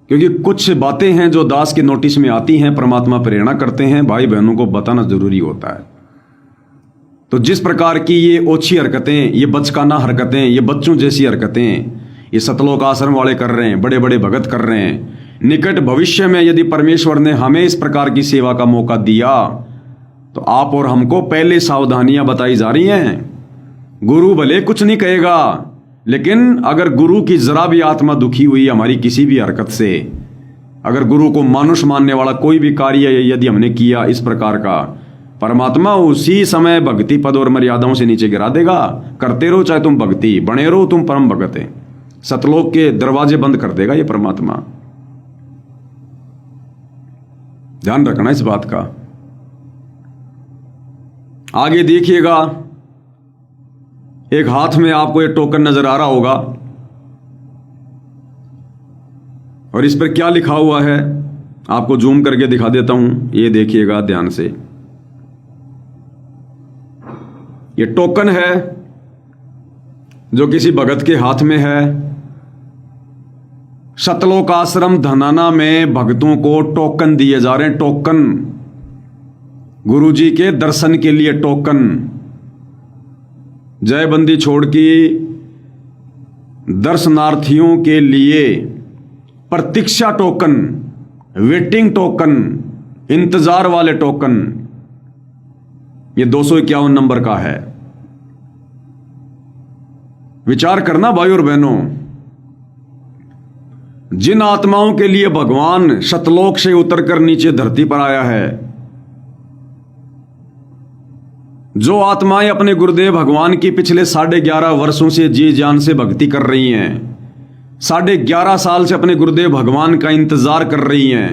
क्योंकि कुछ बातें हैं जो दास के नोटिस में आती हैं, परमात्मा प्रेरणा करते हैं, भाई बहनों को बताना जरूरी होता है। तो जिस प्रकार की ये ओछी हरकतें, ये बचकाना हरकतें, ये बच्चों जैसी हरकतें ये सतलोक आश्रम वाले कर रहे हैं, बड़े बड़े भगत कर रहे हैं, निकट भविष्य में यदि परमेश्वर ने हमें इस प्रकार की सेवा का मौका दिया तो आप और हमको पहले सावधानियां बताई जा रही हैं। गुरु भले कुछ नहीं कहेगा, लेकिन अगर गुरु की जरा भी आत्मा दुखी हुई हमारी किसी भी हरकत से, अगर गुरु को मानुष मानने वाला कोई भी कार्य यदि हमने किया इस प्रकार का, परमात्मा उसी समय भक्ति पद और मर्यादाओं से नीचे गिरा देगा। करते रहो चाहे तुम भक्ति, बने रहो तुम परम भगत है, सतलोक के दरवाजे बंद कर देगा ये परमात्मा। ध्यान रखना इस बात का। आगे देखिएगा, एक हाथ में आपको एक टोकन नजर आ रहा होगा और इस पर क्या लिखा हुआ है आपको जूम करके दिखा देता हूं, ये देखिएगा ध्यान से। ये टोकन है जो किसी भगत के हाथ में है। सतलोक आश्रम धनाना में भक्तों को टोकन दिए जा रहे हैं, टोकन, गुरुजी के दर्शन के लिए टोकन। जयबंदी छोड़ की दर्शनार्थियों के लिए प्रतीक्षा टोकन, वेटिंग टोकन, इंतजार वाले टोकन, ये 251 नंबर का है। विचार करना भाई और बहनों, जिन आत्माओं के लिए भगवान सतलोक से उतरकर नीचे धरती पर आया है, जो आत्माएं अपने गुरुदेव भगवान की पिछले 11.5 वर्षों से जी जान से भक्ति कर रही हैं, 11.5 साल से अपने गुरुदेव भगवान का इंतजार कर रही हैं,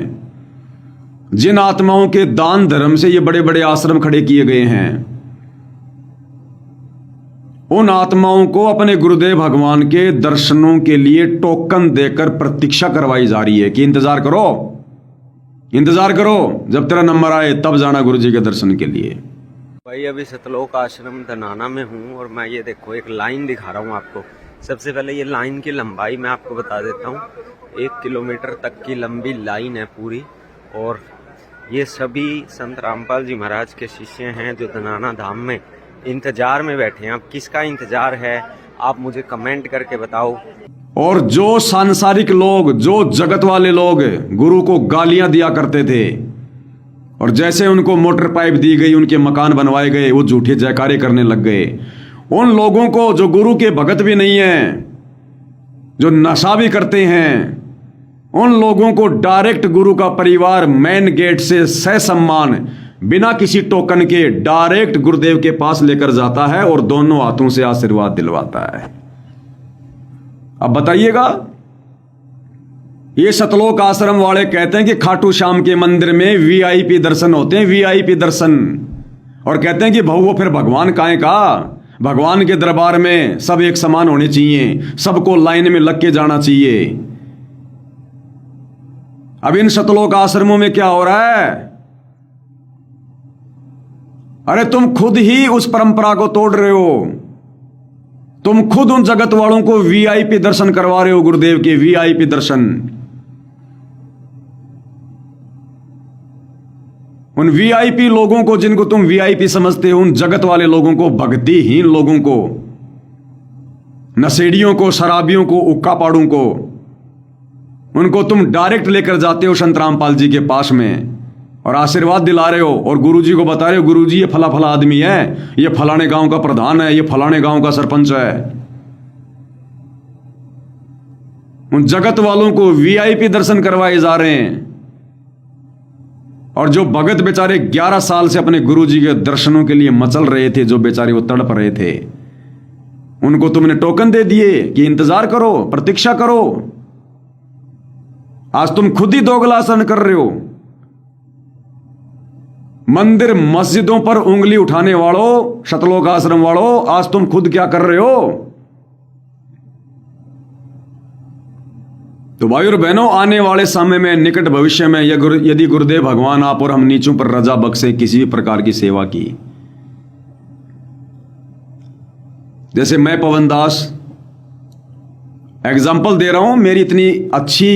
जिन आत्माओं के दान धर्म से ये बड़े बड़े आश्रम खड़े किए गए हैं, उन आत्माओं को अपने गुरुदेव भगवान के दर्शनों के लिए टोकन देकर प्रतीक्षा करवाई जा रही है कि इंतजार करो, इंतजार करो, जब तेरा नंबर आए तब जाना गुरु जी के दर्शन के लिए। भाई अभी सतलोक आश्रम धनाना में हूँ और मैं ये देखो एक लाइन दिखा रहा हूँ आपको। सबसे पहले ये लाइन की लंबाई मैं आपको बता देता हूँ, 1 किलोमीटर तक की लंबी लाइन है पूरी। और ये सभी संत रामपाल जी महाराज के शिष्य हैं जो धनाना धाम में इंतजार में बैठे हैं। अब किसका इंतजार है आप मुझे कमेंट करके बताओ। और जो सांसारिक लोग, जो जगत वाले लोग गुरु को गालियां दिया करते थे और जैसे उनको मोटर पाइप दी गई, उनके मकान बनवाए गए, वो झूठे जयकारे करने लग गए, उन लोगों को जो गुरु के भगत भी नहीं हैं, जो नशा भी करते हैं, उन लोगों को डायरेक्ट गुरु का परिवार मेन गेट से ससम्मान बिना किसी टोकन के डायरेक्ट गुरुदेव के पास लेकर जाता है और दोनों हाथों से आशीर्वाद दिलवाता है। अब बताइएगा, ये सतलोक आश्रम वाले कहते हैं कि खाटू श्याम के मंदिर में वीआईपी दर्शन होते हैं, वीआईपी दर्शन, और कहते हैं कि भाऊ वो फिर भगवान काहे का, भगवान के दरबार में सब एक समान होने चाहिए, सबको लाइन में लग के जाना चाहिए। अब इन सतलोक आश्रमों में क्या हो रहा है? अरे तुम खुद ही उस परंपरा को तोड़ रहे हो, तुम खुद उन जगत वालों को वीआईपी दर्शन करवा रहे हो, गुरुदेव के वीआईपी दर्शन। उन वीआईपी लोगों को, जिनको तुम वीआईपी समझते हो, उन जगत वाले लोगों को, भक्तिहीन लोगों को, नशेड़ियों को, शराबियों को, उक्का पाड़ों को, उनको तुम डायरेक्ट लेकर जाते हो संत रामपाल जी के पास में और आशीर्वाद दिला रहे हो और गुरुजी को बता रहे हो, गुरुजी ये फला फला आदमी है, ये फलाने गांव का प्रधान है, ये फलाने गांव का सरपंच है। उन जगत वालों को वीआईपी दर्शन करवाए जा रहे हैं और जो भगत बेचारे 11 साल से अपने गुरुजी के दर्शनों के लिए मचल रहे थे, जो बेचारे वो तड़प रहे थे, उनको तुमने टोकन दे दिए कि इंतजार करो, प्रतीक्षा करो। आज तुम खुद ही दोगला आचरण कर रहे हो। मंदिर मस्जिदों पर उंगली उठाने वालों, सतलोक आश्रम वालों, आज तुम खुद क्या कर रहे हो? तो भाई और बहनों, आने वाले समय में, निकट भविष्य में यदि गुरुदेव भगवान आप और हम नीचों पर रजा बख्शे किसी भी प्रकार की सेवा की, जैसे मैं पवन दास एग्जाम्पल दे रहा हूं, मेरी इतनी अच्छी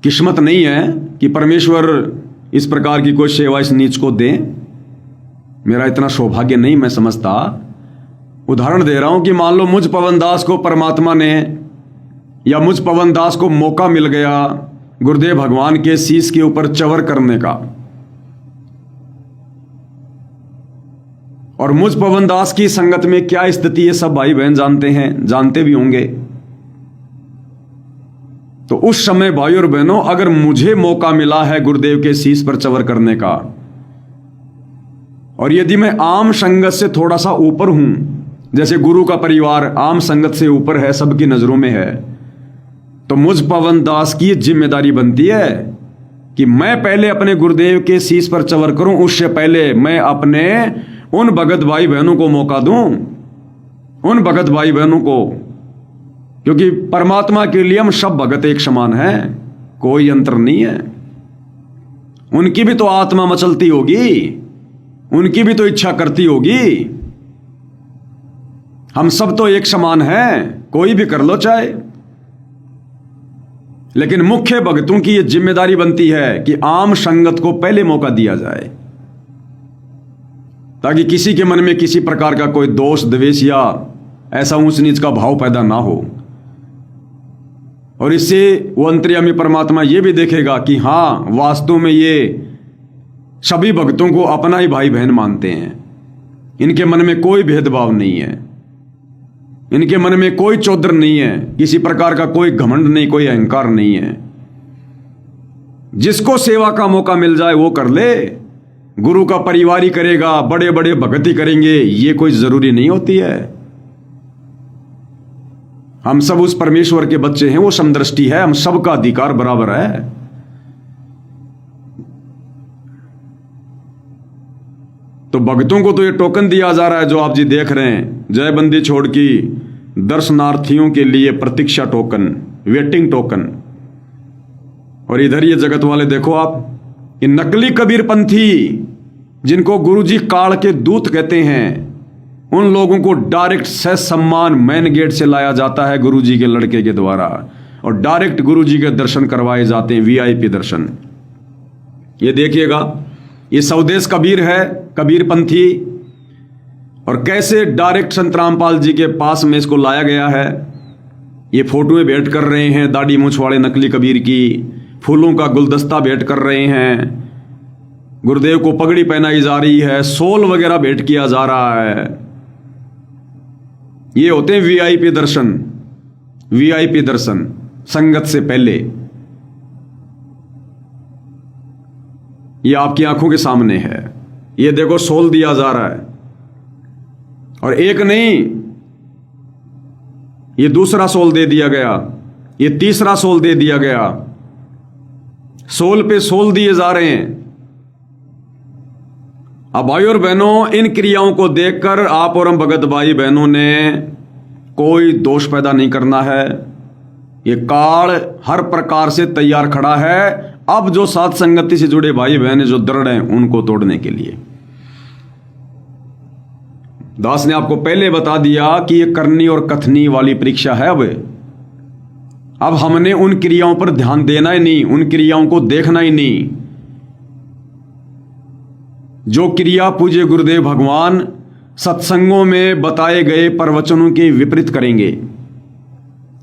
किस्मत नहीं है कि परमेश्वर इस प्रकार की कोई सेवा इस नीच को दे। मेरा इतना सौभाग्य नहीं मैं समझता। उदाहरण दे रहा हूं कि मान लो मुझ पवन दास को परमात्मा ने या मुझ पवन दास को मौका मिल गया गुरुदेव भगवान के शीश के ऊपर चवर करने का, और मुझ पवन दास की संगत में क्या स्थिति है सब भाई बहन जानते हैं, जानते भी होंगे। तो उस समय भाई और बहनों, अगर मुझे मौका मिला है गुरुदेव के शीश पर चवर करने का, और यदि मैं आम संगत से थोड़ा सा ऊपर हूं, जैसे गुरु का परिवार आम संगत से ऊपर है, सबकी नजरों में है, तो मुझ पवन दास की जिम्मेदारी बनती है कि मैं पहले अपने गुरुदेव के शीश पर चवर करूं। उससे पहले मैं अपने उन भगत भाई बहनों को मौका दूं, उन भगत भाई बहनों को, क्योंकि परमात्मा के लिए हम सब भगत एक समान हैं, कोई अंतर नहीं है। उनकी भी तो आत्मा मचलती होगी, उनकी भी तो इच्छा करती होगी। हम सब तो एक समान हैं, कोई भी कर लो चाहे। लेकिन मुख्य भक्तों की यह जिम्मेदारी बनती है कि आम संगत को पहले मौका दिया जाए, ताकि किसी के मन में किसी प्रकार का कोई दोष द्वेष या ऐसा ऊंच नीच का भाव पैदा ना हो। और इससे वो अंतर्यामी परमात्मा ये भी देखेगा कि हां, वास्तव में ये सभी भक्तों को अपना ही भाई बहन मानते हैं, इनके मन में कोई भेदभाव नहीं है, इनके मन में कोई चौधर नहीं है, किसी प्रकार का कोई घमंड नहीं, कोई अहंकार नहीं है। जिसको सेवा का मौका मिल जाए वो कर ले। गुरु का परिवार ही करेगा, बड़े बड़े भगत ही करेंगे, ये कोई जरूरी नहीं होती है। हम सब उस परमेश्वर के बच्चे हैं, वो समदृष्टि है, हम सबका अधिकार बराबर है। तो भक्तों को तो ये टोकन दिया जा रहा है जो आप जी देख रहे हैं, जय बंदी छोड़ की दर्शनार्थियों के लिए प्रतीक्षा टोकन, वेटिंग टोकन। और इधर ये जगत वाले देखो आप, ये नकली कबीर पंथी जिनको गुरुजी काल के दूत कहते हैं, उन लोगों को डायरेक्ट सह सम्मान मेन गेट से लाया जाता है गुरुजी के लड़के के द्वारा, और डायरेक्ट गुरुजी के दर्शन करवाए जाते हैं, वीआईपी दर्शन। ये देखिएगा, ये स्वदेश कबीर है, कबीर पंथी, और कैसे डायरेक्ट संत रामपाल जी के पास में इसको लाया गया है। ये फोटो में भेंट कर रहे हैं दाढ़ी मूंछ वाले नकली कबीर की, फूलों का गुलदस्ता भेंट कर रहे हैं, गुरुदेव को पगड़ी पहनाई जा रही है, सोल वगैरह भेंट किया जा रहा है। ये होते हैं वीआईपी दर्शन, वीआईपी दर्शन संगत से पहले। ये आपकी आंखों के सामने है, ये देखो सोल दिया जा रहा है, और एक नहीं, ये दूसरा सोल दे दिया गया, ये तीसरा सोल दे दिया गया, सोल पे सोल दिए जा रहे हैं। अब भाई और बहनों, इन क्रियाओं को देखकर आप और हम भगत भाई बहनों ने कोई दोष पैदा नहीं करना है। ये काल हर प्रकार से तैयार खड़ा है, अब जो साथ संगति से जुड़े भाई बहन जो दृढ़ हैं उनको तोड़ने के लिए। दास ने आपको पहले बता दिया कि ये करनी और कथनी वाली परीक्षा है। अब हमने उन क्रियाओं पर ध्यान देना ही नहीं, उन क्रियाओं को देखना ही नहीं। जो क्रिया पूज्य गुरुदेव भगवान सत्संगों में बताए गए प्रवचनों के विपरीत करेंगे,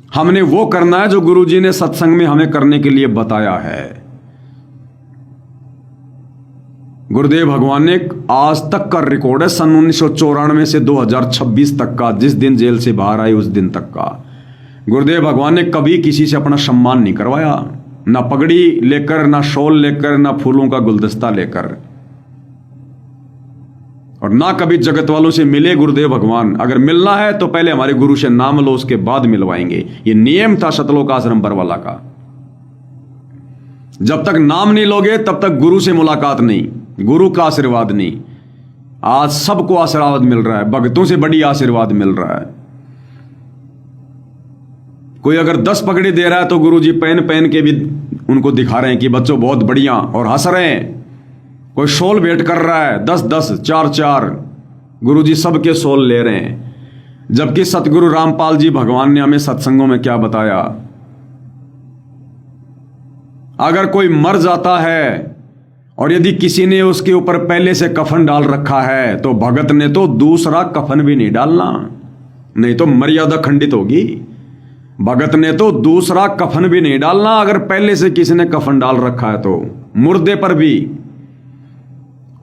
हमने वो करना है जो गुरुजी ने सत्संग में हमें करने के लिए बताया है। गुरुदेव भगवान ने आज तक का रिकॉर्ड है, सन 1994 से 2026 तक का, जिस दिन जेल से बाहर आए उस दिन तक का। गुरुदेव भगवान ने कभी किसी से अपना सम्मान नहीं करवाया, ना पगड़ी लेकर, ना शॉल लेकर, ना फूलों का गुलदस्ता लेकर, और ना कभी जगत वालों से मिले गुरुदेव भगवान। अगर मिलना है तो पहले हमारे गुरु से नाम लो, उसके बाद मिलवाएंगे। ये नियम था सतलोक आश्रम बरवाला का। जब तक नाम नहीं लोगे तब तक गुरु से मुलाकात नहीं, गुरु का आशीर्वाद नहीं। आज सबको आशीर्वाद मिल रहा है, भक्तों से बड़ी आशीर्वाद मिल रहा है। कोई अगर 10 पगड़ी दे रहा है तो गुरुजी पहन पहन के भी उनको दिखा रहे हैं कि बच्चों बहुत बढ़िया, और हंस रहे हैं। कोई शॉल भेंट कर रहा है 10-10, 4-4, गुरुजी सबके शॉल ले रहे हैं। जबकि सतगुरु रामपाल जी भगवान ने हमें सत्संगों में क्या बताया अगर कोई मर जाता है और यदि किसी ने उसके ऊपर पहले से कफन डाल रखा है तो भगत ने तो दूसरा कफन भी नहीं डालना, नहीं तो मर्यादा खंडित होगी। भगत ने तो दूसरा कफन भी नहीं डालना अगर पहले से किसी ने कफन डाल रखा है तो, मुर्दे पर भी।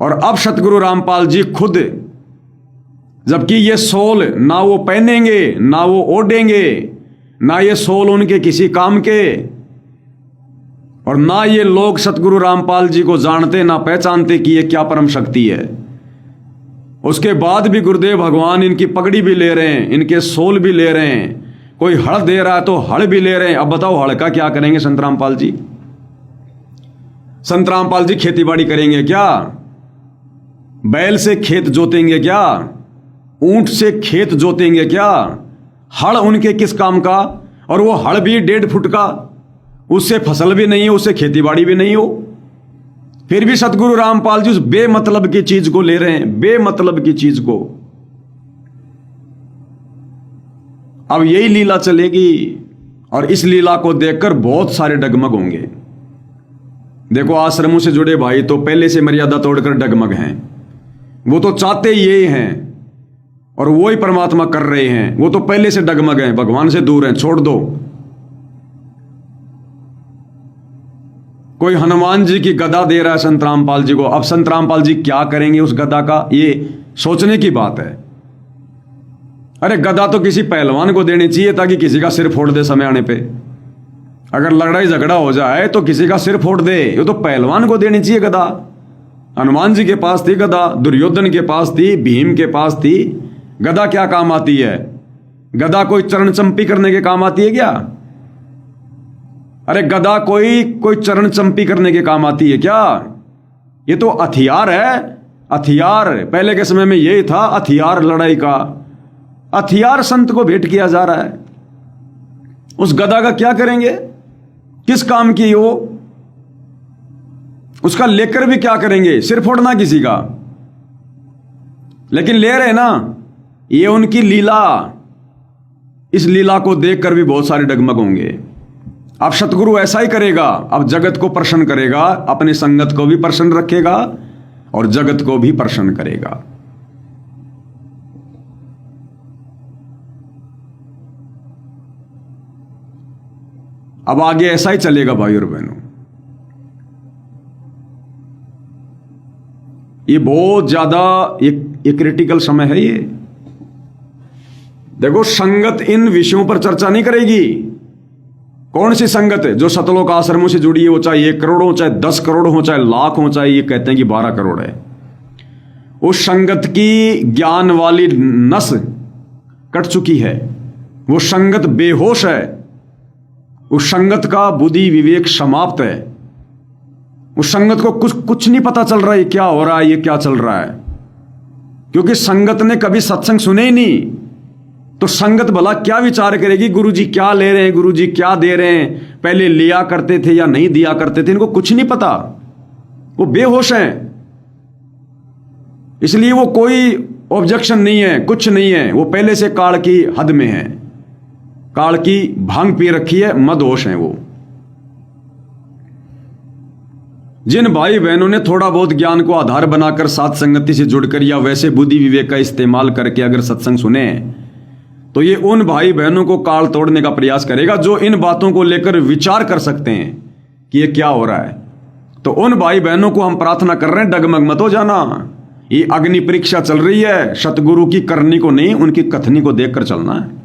और अब सतगुरु रामपाल जी खुद, जबकि ये सोल ना वो पहनेंगे ना वो ओढ़ेंगे, ना ये सोल उनके किसी काम के, और ना ये लोग सतगुरु रामपाल जी को जानते ना पहचानते कि ये क्या परम शक्ति है। उसके बाद भी गुरुदेव भगवान इनकी पगड़ी भी ले रहे हैं, इनके सोल भी ले रहे हैं, कोई हड़ दे रहा है तो हड़ भी ले रहे हैं। अब बताओ हड़ का क्या करेंगे संत रामपाल जी? संत रामपाल जी खेतीबाड़ी करेंगे क्या? बैल से खेत जोतेंगे क्या? ऊंट से खेत जोतेंगे क्या? हड़ उनके किस काम का? और वो हड़ भी 1.5 फुट का, उससे फसल भी नहीं हो, उससे खेतीबाड़ी भी नहीं हो। फिर भी सतगुरु रामपाल जी उस बेमतलब की चीज को ले रहे हैं, बेमतलब की चीज को। अब यही लीला चलेगी और इस लीला को देखकर बहुत सारे डगमग होंगे। देखो आश्रमों से जुड़े भाई तो पहले से मर्यादा तोड़कर डगमग हैं, वो तो चाहते ये हैं और वो ही परमात्मा कर रहे हैं। वो तो पहले से डगमग हैं, भगवान से दूर हैं, छोड़ दो। कोई हनुमान जी की गदा दे रहा है संत रामपाल जी को, अब संत रामपाल जी क्या करेंगे उस गदा का, ये सोचने की बात है। अरे गदा तो किसी पहलवान को देनी चाहिए ताकि किसी का सिर फोड़ दे समय आने पे। अगर लड़ाई झगड़ा हो जाए तो किसी का सिर फोड़ दे, ये तो पहलवान को देनी चाहिए गदा। हनुमान जी के पास थी गदा, दुर्योधन के पास थी, भीम के पास थी। गदा क्या काम आती है? गदा कोई चरण चंपी करने के काम आती है क्या? अरे गदा कोई चरण चंपी करने के काम आती है क्या? ये तो हथियार है, हथियार। पहले के समय में यही था हथियार, लड़ाई का हथियार संत को भेंट किया जा रहा है। उस गदा का क्या करेंगे? किस काम की वो? उसका लेकर भी क्या करेंगे? सिर फोड़ना किसी का। लेकिन ले रहे ना, ये उनकी लीला। इस लीला को देखकर भी बहुत सारे डगमग होंगे। अब सतगुरु ऐसा ही करेगा, अब जगत को प्रसन्न करेगा, अपनी संगत को भी प्रसन्न रखेगा और जगत को भी प्रसन्न करेगा। अब आगे ऐसा ही चलेगा भाई और बहनों। ये बहुत ज्यादा एक क्रिटिकल समय है ये। देखो संगत इन विषयों पर चर्चा नहीं करेगी। कौन सी संगत है? जो सतलोक आश्रमों से जुड़ी है, वो चाहे 1 करोड़ हो, चाहे 10 करोड़ हो, चाहे लाख हो, चाहे ये कहते हैं कि 12 करोड़ है। उस संगत की ज्ञान वाली नस कट चुकी है, वो संगत बेहोश है, उस संगत का बुद्धि विवेक समाप्त है। उस संगत को कुछ नहीं पता चल रहा है क्या हो रहा है, ये क्या चल रहा है, क्योंकि संगत ने कभी सत्संग सुने ही नहीं। तो संगत भला क्या विचार करेगी? गुरुजी क्या ले रहे हैं, गुरुजी क्या दे रहे हैं, पहले लिया करते थे या नहीं दिया करते थे, इनको कुछ नहीं पता। वो बेहोश हैं, इसलिए वो कोई ऑब्जेक्शन नहीं है, कुछ नहीं है। वो पहले से काल की हद में है, काल की भांग पी रखी है, मदहोश हैं वो। जिन भाई बहनों ने थोड़ा बहुत ज्ञान को आधार बनाकर साथ संगति से जुड़कर या वैसे बुद्धि विवेक का इस्तेमाल करके अगर सत्संग सुने, तो ये उन भाई बहनों को काल तोड़ने का प्रयास करेगा जो इन बातों को लेकर विचार कर सकते हैं कि ये क्या हो रहा है। तो उन भाई बहनों को हम प्रार्थना कर रहे हैं, डगमग मत हो जाना। ये अग्नि परीक्षा चल रही है, सतगुरु की करनी को नहीं, उनकी कथनी को देखकर चलना है।